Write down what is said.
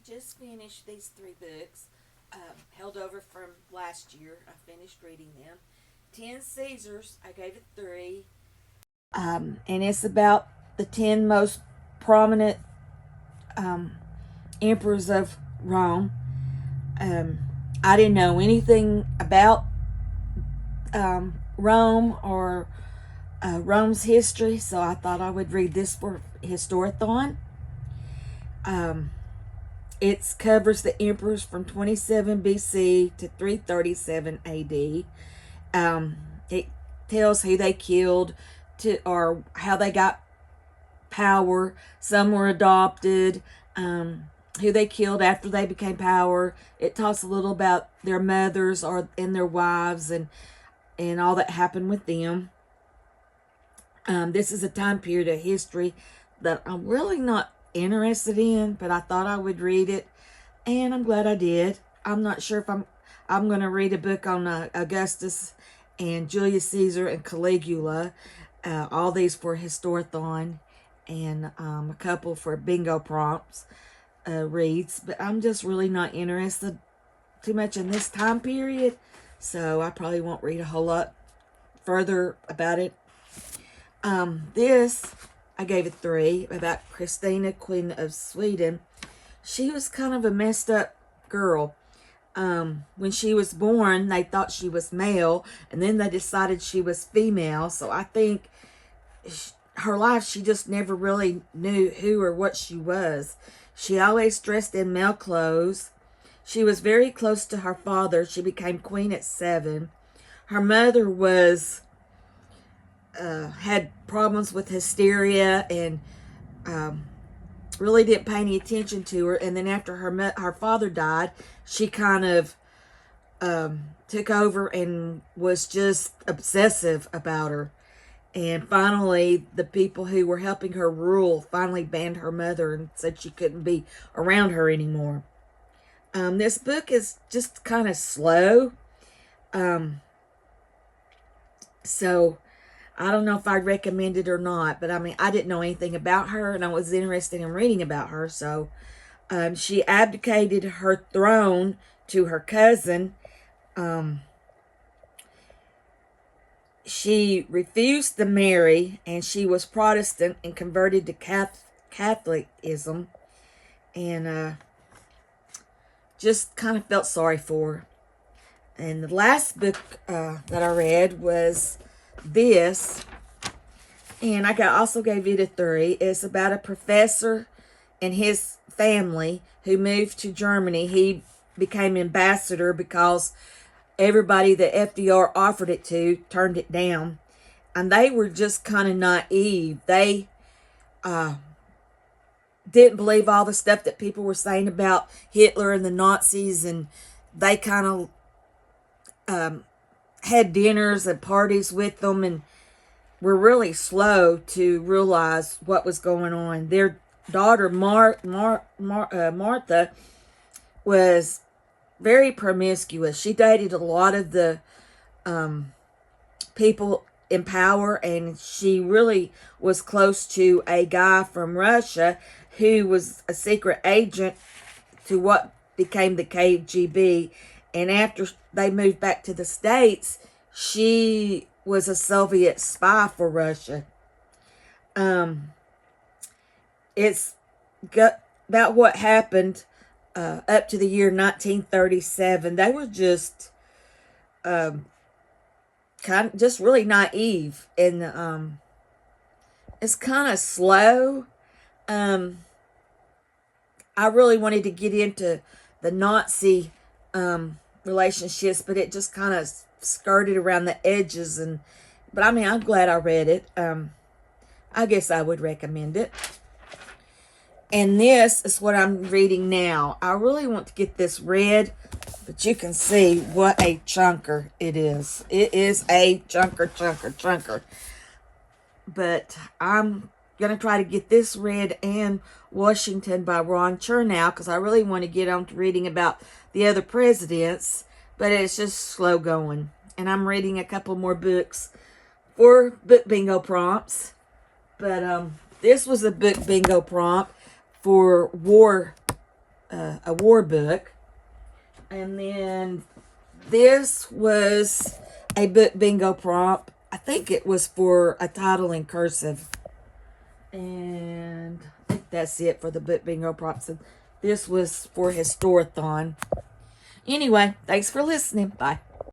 just finished these three books, held over from last year. I finished reading them. 10 Caesars, I gave it 3. And it's about the 10 most prominent um, emperors of Rome. Um, I didn't know anything about Rome or Rome's history, so I thought I would read this for Historathon. It covers the emperors from 27 BC to 337 AD. It tells who they killed or how they got power. Some were adopted. Who they killed after they became power. It talks a little about their mothers and their wives and all that happened with them. This is a time period of history that I'm really not interested in, but I thought I would read it, and I'm glad I did. I'm not sure if I'm going to read a book on Augustus and Julius Caesar and Caligula, all these for Historathon, and a couple for bingo prompts reads, but I'm just really not interested too much in this time period, so I probably won't read a whole lot further about it. This, I gave it 3, about Christina, Queen of Sweden. She was kind of a messed up girl. When she was born, they thought she was male, and then they decided she was female, so I think her life, she just never really knew who or what she was. She always dressed in male clothes. She was very close to her father. She became queen at 7. Her mother was had problems with hysteria and really didn't pay any attention to her. And then after her father died, she kind of took over and was just obsessive about her. And finally, the people who were helping her rule finally banned her mother and said she couldn't be around her anymore. This book is just kind of slow. So I don't know if I'd recommend it or not, but I mean, I didn't know anything about her, and I was interested in reading about her. So she abdicated her throne to her cousin. She refused to marry, and she was Protestant and converted to Catholicism, and just kind of felt sorry for her. And the last book that I read was this, and I also gave it a 3. It's about a professor and his family who moved to Germany. He became ambassador because everybody that FDR offered it to turned it down, and they were just kind of naive. They didn't believe all the stuff that people were saying about Hitler and the Nazis, and they kind of had dinners and parties with them and were really slow to realize what was going on. Their daughter, Martha, was very promiscuous. She dated a lot of the people in power, and she really was close to a guy from Russia who was a secret agent to what became the KGB. And after they moved back to the States, she was a Soviet spy for Russia. It's about what happened up to the year 1937. They were just just really naive, and it's kind of slow. I really wanted to get into the Nazi relationships, but it just kind of skirted around the edges. But I mean, I'm glad I read it. I guess I would recommend it. And this is what I'm reading now. I really want to get this read, but you can see what a chunker it is. It is a chunker. But I'm going to try to get this read and Washington by Ron Chernow, because I really want to get on to reading about the other presidents, but it's just slow going. And I'm reading a couple more books for book bingo prompts. But this was a book bingo prompt for war a war book. And then this was a book bingo prompt. I think it was for a title in cursive. And I think that's it for the book bingo prompts. And this was for Historathon. Anyway, thanks for listening. Bye.